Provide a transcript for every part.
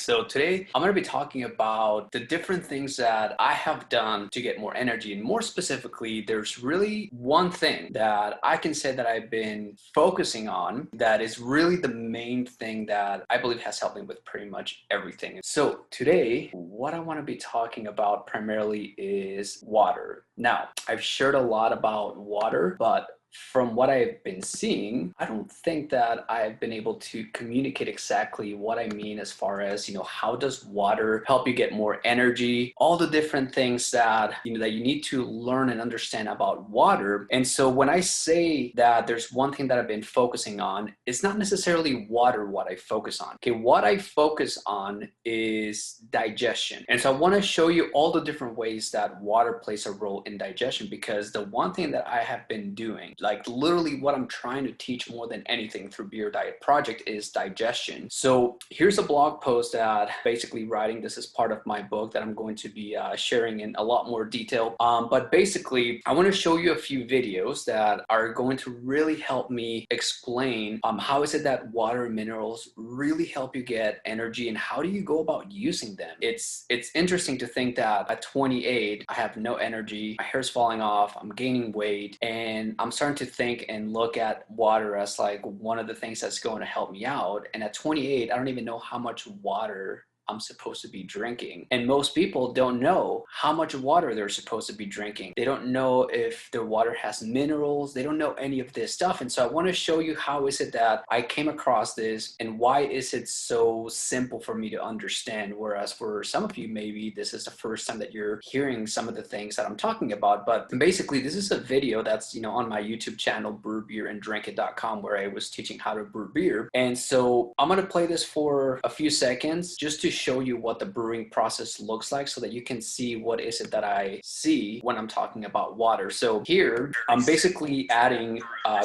So today I'm going to be talking about the different things that I have done to get more energy. And more specifically, there's really one thing that I can say that I've been focusing on that is really the main thing that I believe has helped me with pretty much everything. So today, what I want to be talking about primarily is water. Now, I've shared a lot about water, but from what I've been seeing, I don't think that I've been able to communicate exactly what I mean as far as, how does water help you get more energy, all the different things that, that you need to learn and understand about water. And so when I say that there's one thing that I've been focusing on, it's not necessarily water what I focus on. Okay, what I focus on is digestion. And so I want to show you all the different ways that water plays a role in digestion, because the one thing that I have been doing, like literally what I'm trying to teach more than anything through Be Your Diet Project, is digestion. So here's a blog post that basically writing, this is part of my book that I'm going to be sharing in a lot more detail. But basically, I want to show you a few videos that are going to really help me explain how is it that water and minerals really help you get energy and how do you go about using them. It's interesting to think that at 28, I have no energy, my hair's falling off, I'm gaining weight, and I'm starting to think and look at water as like one of the things that's going to help me out. And at 28, I don't even know how much water I'm supposed to be drinking. And most people don't know how much water they're supposed to be drinking. They don't know if their water has minerals. They don't know any of this stuff. And so I want to show you how is it that I came across this and why is it so simple for me to understand. Whereas for some of you, maybe this is the first time that you're hearing some of the things that I'm talking about. But basically, this is a video that's, on my YouTube channel, brewbeeranddrinkit.com, where I was teaching how to brew beer. And so I'm going to play this for a few seconds just to show you what the brewing process looks like so that you can see what is it that I see when I'm talking about water. So here I'm basically adding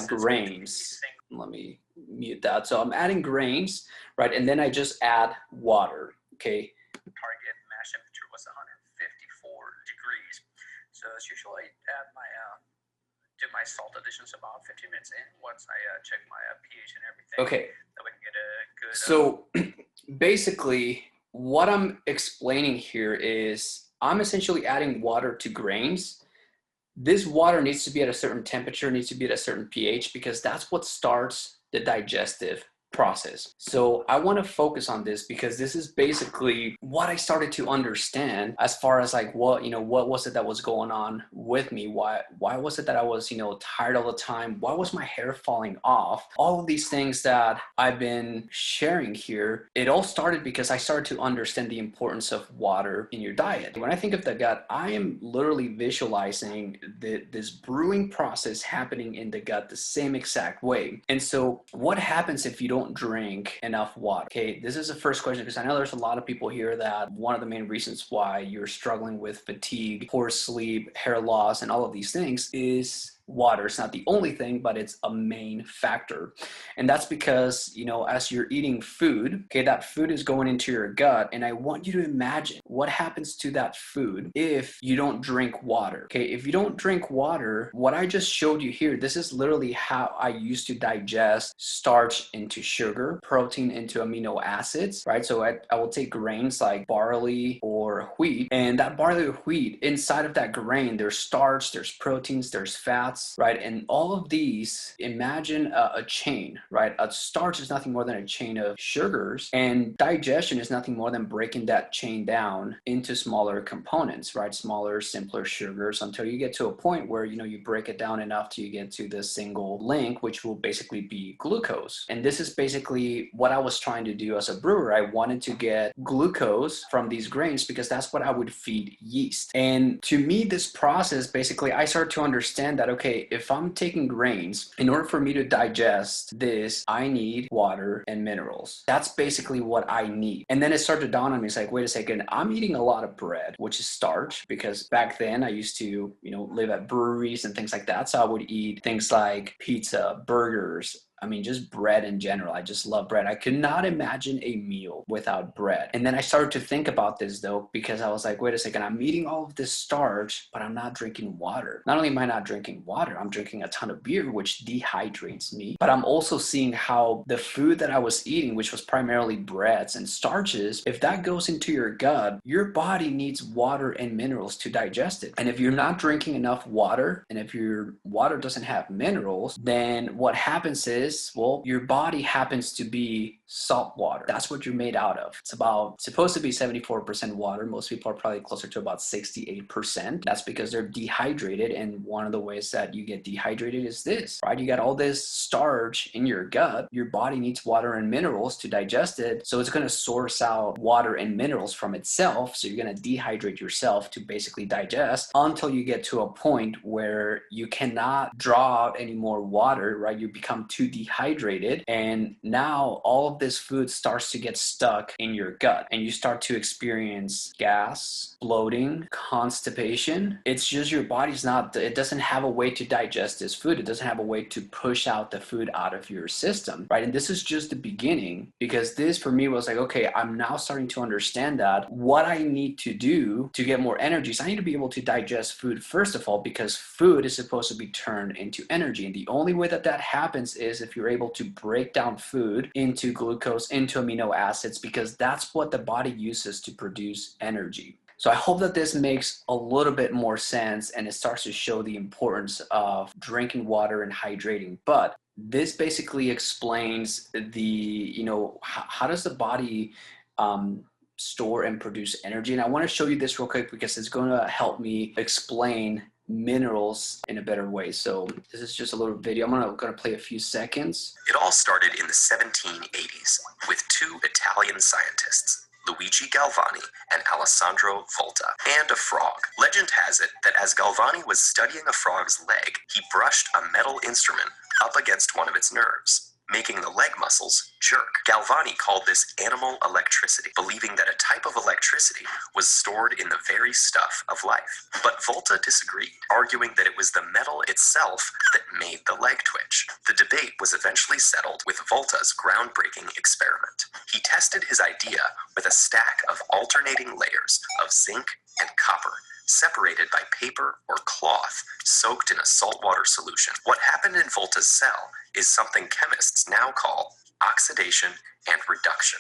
grains. Let me mute that. So I'm adding grains, right? And then I just add water, okay? Target mash temperature was 154 degrees. So as usual, I add do my salt additions about 15 minutes in once I check my pH and everything. Okay. That we can get a good... So basically, what I'm explaining here is I'm essentially adding water to grains. This water needs to be at a certain temperature, needs to be at a certain pH, because that's what starts the digestive process. So I want to focus on this because this is basically what I started to understand as far as like what was it that was going on with me? Why was it that I was, tired all the time? Why was my hair falling off? All of these things that I've been sharing here, it all started because I started to understand the importance of water in your diet. When I think of the gut, I am literally visualizing this brewing process happening in the gut the same exact way. And so what happens if you don't drink enough water? Okay, this is the first question, because I know there's a lot of people here that one of the main reasons why you're struggling with fatigue, poor sleep, hair loss, and all of these things is water. It's not the only thing, but it's a main factor. And that's because, as you're eating food, okay, that food is going into your gut. And I want you to imagine what happens to that food if you don't drink water. Okay, if you don't drink water, what I just showed you here, this is literally how I used to digest starch into sugar, protein into amino acids, right? So I will take grains like barley or wheat, and that barley or wheat, inside of that grain, there's starch, there's proteins, there's fats, right? And all of these, imagine a chain, right? A starch is nothing more than a chain of sugars, and digestion is nothing more than breaking that chain down into smaller components, right? Smaller, simpler sugars until you get to a point where, you break it down enough till you get to the single link, which will basically be glucose. And this is basically what I was trying to do as a brewer. I wanted to get glucose from these grains because that's what I would feed yeast. And to me, this process, basically, I started to understand that, okay, if I'm taking grains, in order for me to digest this, I need water and minerals. That's basically what I need. And then it started to dawn on me, it's like, wait a second, I'm eating a lot of bread, which is starch, because back then I used to, live at breweries and things like that. So I would eat things like pizza, burgers, I mean, just bread in general. I just love bread. I could not imagine a meal without bread. And then I started to think about this though, because I was like, wait a second, I'm eating all of this starch, but I'm not drinking water. Not only am I not drinking water, I'm drinking a ton of beer, which dehydrates me. But I'm also seeing how the food that I was eating, which was primarily breads and starches, if that goes into your gut, your body needs water and minerals to digest it. And if you're not drinking enough water, and if your water doesn't have minerals, then what happens is, well, your body happens to be salt water. That's what you're made out of. It's supposed to be 74% water. Most people are probably closer to about 68%. That's because they're dehydrated. And one of the ways that you get dehydrated is this, right? You got all this starch in your gut. Your body needs water and minerals to digest it. So it's going to source out water and minerals from itself. So you're going to dehydrate yourself to basically digest until you get to a point where you cannot draw out any more water, right? You become too dehydrated. And now all of this food starts to get stuck in your gut and you start to experience gas, bloating, constipation. It's just your body's it doesn't have a way to digest this food. It doesn't have a way to push out the food out of your system, right? And this is just the beginning, because this for me was like, okay, I'm now starting to understand that what I need to do to get more energy is I need to be able to digest food first of all, because food is supposed to be turned into energy. And the only way that happens is if you're able to break down food into glucose, into amino acids, because that's what the body uses to produce energy. So I hope that this makes a little bit more sense and it starts to show the importance of drinking water and hydrating. But this basically explains how does the body store and produce energy. And I want to show you this real quick because it's going to help me explain minerals in a better way. So this is just a little video. I'm going to play a few seconds. It all started in the 1780s with two Italian scientists, Luigi Galvani and Alessandro Volta, and a frog. Legend has it that as Galvani was studying a frog's leg, he brushed a metal instrument up against one of its nerves, making the leg muscles jerk. Galvani called this animal electricity, believing that a type of electricity was stored in the very stuff of life. But Volta disagreed, arguing that it was the metal itself that made the leg twitch. The debate was eventually settled with Volta's groundbreaking experiment. He tested his idea with a stack of alternating layers of zinc and copper, separated by paper or cloth soaked in a saltwater solution. What happened in Volta's cell is something chemists now call oxidation and reduction.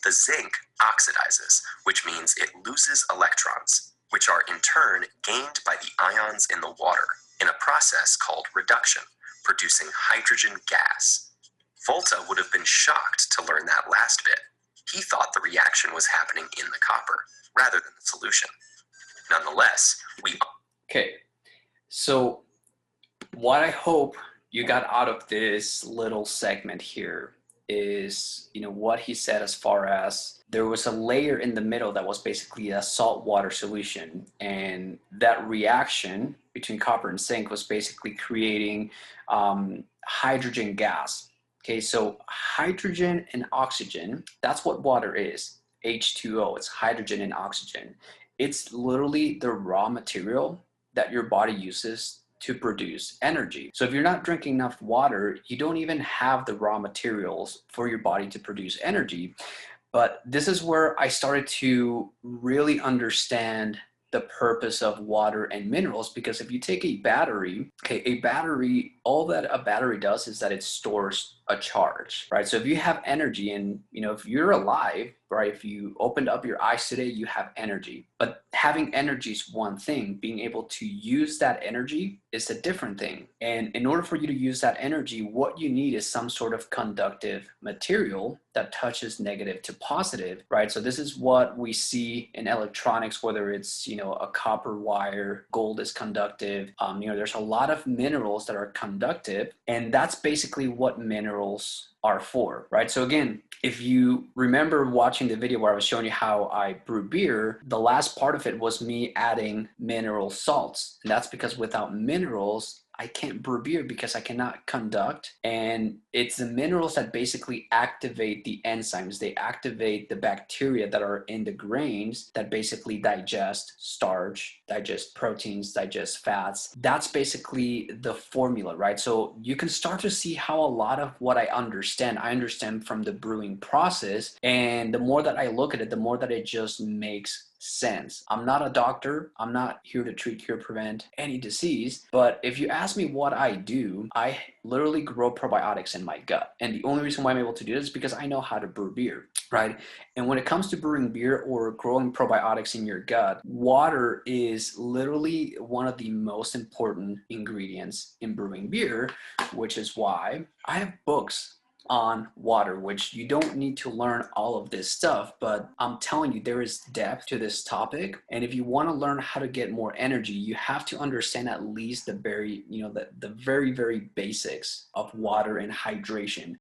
The zinc oxidizes, which means it loses electrons, which are in turn gained by the ions in the water in a process called reduction, producing hydrogen gas. Volta would have been shocked to learn that last bit. He thought the reaction was happening in the copper rather than the solution. Nonetheless, Okay, so what I hope you got out of this little segment here is, what he said as far as there was a layer in the middle that was basically a salt water solution, and that reaction between copper and zinc was basically creating hydrogen gas. Okay, so hydrogen and oxygen, that's what water is. H2O, it's hydrogen and oxygen. It's literally the raw material that your body uses to produce energy. So if you're not drinking enough water, you don't even have the raw materials for your body to produce energy. But this is where I started to really understand the purpose of water and minerals, because if you take a battery, all that a battery does is that it stores a charge, right? So if you have energy and, if you're alive, right, if you opened up your eyes today, you have energy. But having energy is one thing. Being able to use that energy is a different thing. And in order for you to use that energy, what you need is some sort of conductive material that touches negative to positive, right? So this is what we see in electronics, whether it's, a copper wire, gold is conductive. There's a lot of minerals that are conductive, and that's basically what minerals are for, right? So again, if you remember watching the video where I was showing you how I brew beer, the last part of it was me adding mineral salts. And that's because without minerals, I can't brew beer because I cannot conduct. And it's the minerals that basically activate the enzymes. They activate the bacteria that are in the grains that basically digest starch, digest proteins, digest fats. That's basically the formula, right? So you can start to see how a lot of what I understand from the brewing process. And the more that I look at it, the more that it just makes sense. I'm not a doctor. I'm not here to treat, cure, prevent any disease. But if you ask me what I do, I literally grow probiotics in my gut. And the only reason why I'm able to do this is because I know how to brew beer, right? And when it comes to brewing beer or growing probiotics in your gut, water is literally one of the most important ingredients in brewing beer, which is why I have books on water, which you don't need to learn all of this stuff, but I'm telling you, there is depth to this topic. And if you want to learn how to get more energy, you have to understand at least the very, the very, very basics of water and hydration.